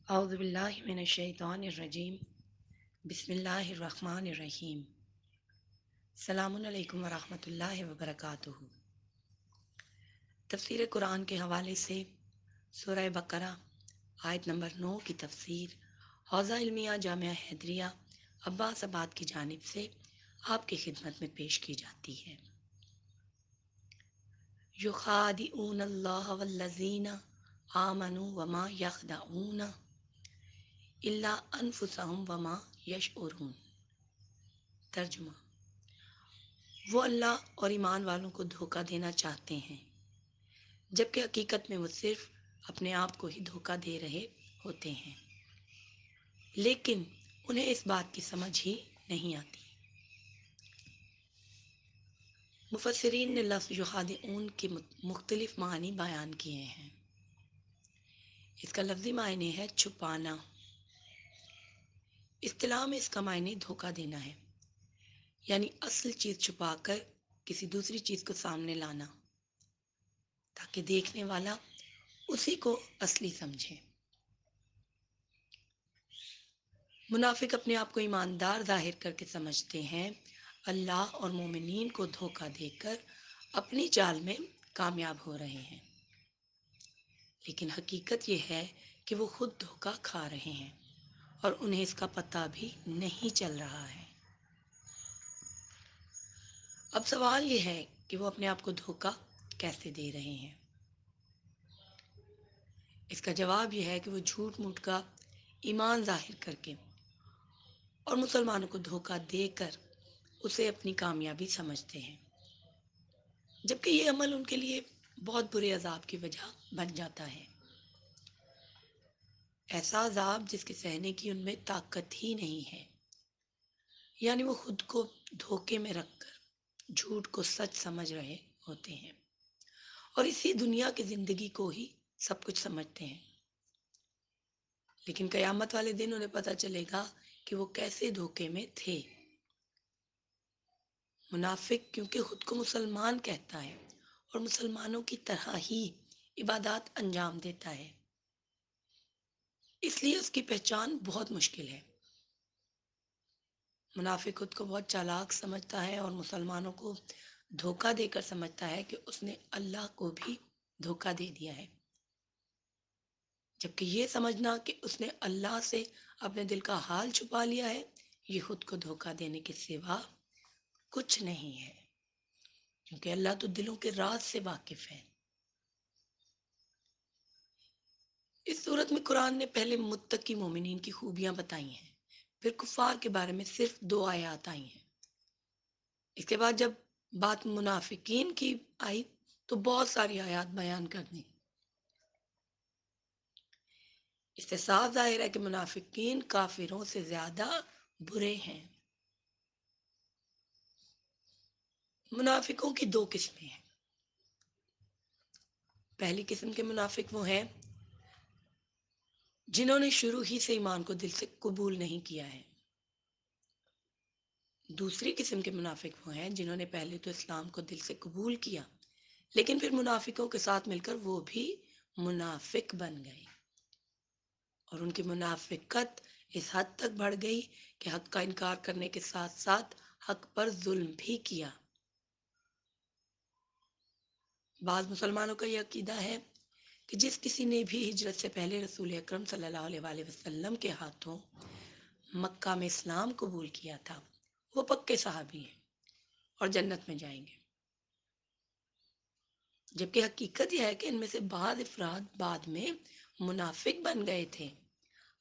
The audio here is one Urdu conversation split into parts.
اعوذ باللہ من الشیطان الرجیم بسم اللہ الرحمن الرحیم السلام علیکم ورحمۃ اللہ وبرکاتہ۔ تفسیر قرآن کے حوالے سے سورہ بقرہ آیت نمبر 9 کی تفسیر حوزہ علمیہ جامعہ حیدریہ عباس آباد کی جانب سے آپ کی خدمت میں پیش کی جاتی ہے۔ یخادعون اللہ والذین آمنوا وما یخدعون الا انفسهم وما یشعرون۔ ترجمہ: وہ اللہ اور ایمان والوں کو دھوکہ دینا چاہتے ہیں جبکہ حقیقت میں وہ صرف اپنے آپ کو ہی دھوکہ دے رہے ہوتے ہیں، لیکن انہیں اس بات کی سمجھ ہی نہیں آتی۔ مفسرین نے لفظ یخادعون کے مختلف معنی بیان کیے ہیں۔ اس کا لفظی معنی ہے چھپانا۔ اصطلاح میں اس کا معنی دھوکہ دینا ہے، یعنی اصل چیز چھپا کر کسی دوسری چیز کو سامنے لانا تاکہ دیکھنے والا اسی کو اصلی سمجھے۔ منافق اپنے آپ کو ایماندار ظاہر کر کے سمجھتے ہیں، اللہ اور مومنین کو دھوکہ دے کر اپنی چال میں کامیاب ہو رہے ہیں، لیکن حقیقت یہ ہے کہ وہ خود دھوکہ کھا رہے ہیں اور انہیں اس کا پتہ بھی نہیں چل رہا ہے۔ اب سوال یہ ہے کہ وہ اپنے آپ کو دھوکہ کیسے دے رہے ہیں؟ اس کا جواب یہ ہے کہ وہ جھوٹ موٹ کا ایمان ظاہر کر کے اور مسلمانوں کو دھوکہ دے کر اسے اپنی کامیابی سمجھتے ہیں، جبکہ یہ عمل ان کے لیے بہت برے عذاب کی وجہ بن جاتا ہے۔ ایسا عذاب جس کے سہنے کی ان میں طاقت ہی نہیں ہے، یعنی وہ خود کو دھوکے میں رکھ کر جھوٹ کو سچ سمجھ رہے ہوتے ہیں اور اسی دنیا کی زندگی کو ہی سب کچھ سمجھتے ہیں، لیکن قیامت والے دن انہیں پتہ چلے گا کہ وہ کیسے دھوکے میں تھے۔ منافق کیونکہ خود کو مسلمان کہتا ہے اور مسلمانوں کی طرح ہی عبادات انجام دیتا ہے، اس لیے اس کی پہچان بہت مشکل ہے۔ منافق خود کو بہت چالاک سمجھتا ہے اور مسلمانوں کو دھوکہ دے کر سمجھتا ہے کہ اس نے اللہ کو بھی دھوکہ دے دیا ہے، جبکہ یہ سمجھنا کہ اس نے اللہ سے اپنے دل کا حال چھپا لیا ہے، یہ خود کو دھوکہ دینے کے سوا کچھ نہیں ہے، کیونکہ اللہ تو دلوں کے راز سے واقف ہے۔ اس صورت میں قرآن نے پہلے متقی مومنین کی خوبیاں بتائی ہیں، پھر کفار کے بارے میں صرف 2 آیات آئی ہیں۔ اس کے بعد جب بات منافقین کی آئی تو بہت ساری آیات بیان کر دیں۔ اس سے صاف ظاہر ہے کہ منافقین کافروں سے زیادہ برے ہیں۔ منافقوں کی 2 قسمیں ہیں۔ پہلی قسم کے منافق وہ ہیں جنہوں نے شروع ہی سے ایمان کو دل سے قبول نہیں کیا ہے۔ دوسری قسم کے منافق وہ ہیں جنہوں نے پہلے تو اسلام کو دل سے قبول کیا، لیکن پھر منافقوں کے ساتھ مل کر وہ بھی منافق بن گئے اور ان کی منافقت اس حد تک بڑھ گئی کہ حق کا انکار کرنے کے ساتھ ساتھ حق پر ظلم بھی کیا۔ بعض مسلمانوں کا یہ عقیدہ ہے کہ جس کسی نے بھی ہجرت سے پہلے رسول اکرم صلی اللہ علیہ وآلہ وسلم کے ہاتھوں مکہ میں اسلام قبول کیا تھا، وہ پکے صحابی ہیں اور جنت میں جائیں گے، جبکہ حقیقت یہ ہے کہ ان میں سے بعض افراد بعد میں منافق بن گئے تھے۔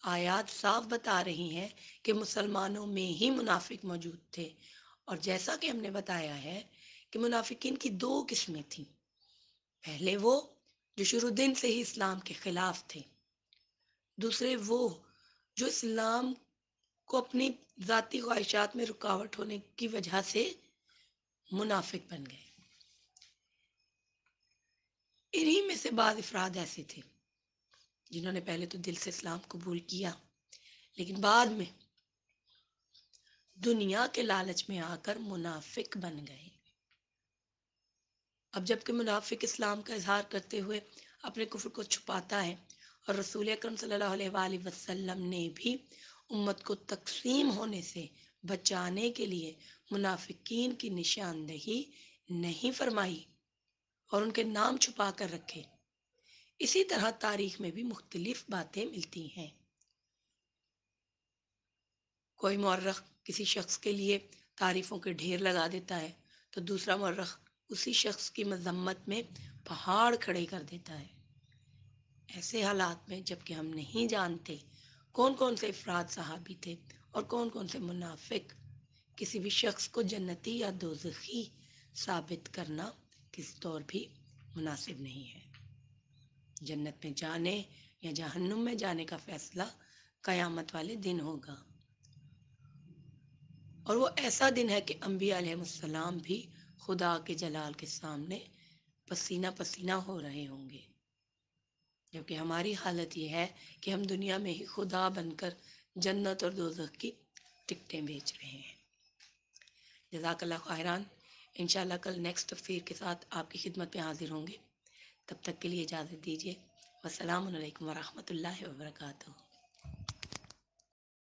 آیات صاف بتا رہی ہیں کہ مسلمانوں میں ہی منافق موجود تھے، اور جیسا کہ ہم نے بتایا ہے کہ منافقین کی 2 قسمیں تھیں۔ پہلے وہ جو شروع دن سے ہی اسلام کے خلاف تھے، دوسرے وہ جو اسلام کو اپنی ذاتی خواہشات میں رکاوٹ ہونے کی وجہ سے منافق بن گئے۔ انہی میں سے بعض افراد ایسے تھے جنہوں نے پہلے تو دل سے اسلام قبول کیا، لیکن بعد میں دنیا کے لالچ میں آ کر منافق بن گئے۔ اب جب کہ منافق اسلام کا اظہار کرتے ہوئے اپنے کفر کو چھپاتا ہے اور رسول اکرم صلی اللہ علیہ وآلہ وسلم نے بھی امت کو تقسیم ہونے سے بچانے کے لیے منافقین کی نشاندہی نہیں فرمائی اور ان کے نام چھپا کر رکھے۔ اسی طرح تاریخ میں بھی مختلف باتیں ملتی ہیں۔ کوئی مورخ کسی شخص کے لیے تعریفوں کے ڈھیر لگا دیتا ہے تو دوسرا مورخ اسی شخص کی مذمت میں پہاڑ کھڑے کر دیتا ہے۔ ایسے حالات میں جب کہ ہم نہیں جانتے کون کون سے افراد صحابی تھے اور کون کون سے منافق، کسی بھی شخص کو جنتی یا دوزخی ثابت کرنا کسی طور بھی مناسب نہیں ہے۔ جنت میں جانے یا جہنم میں جانے کا فیصلہ قیامت والے دن ہوگا، اور وہ ایسا دن ہے کہ انبیاء علیہ السلام بھی خدا کے جلال کے سامنے پسینہ پسینہ ہو رہے ہوں گے، جبکہ ہماری حالت یہ ہے کہ ہم دنیا میں ہی خدا بن کر جنت اور دوزخ کی ٹکٹیں بیچ رہے ہیں۔ جزاک اللہ خیران۔ انشاءاللہ کل نیکسٹ تفسیر کے ساتھ آپ کی خدمت میں حاضر ہوں گے، تب تک کے لیے اجازت دیجیے۔ والسلام علیکم ورحمۃ اللہ وبرکاتہ۔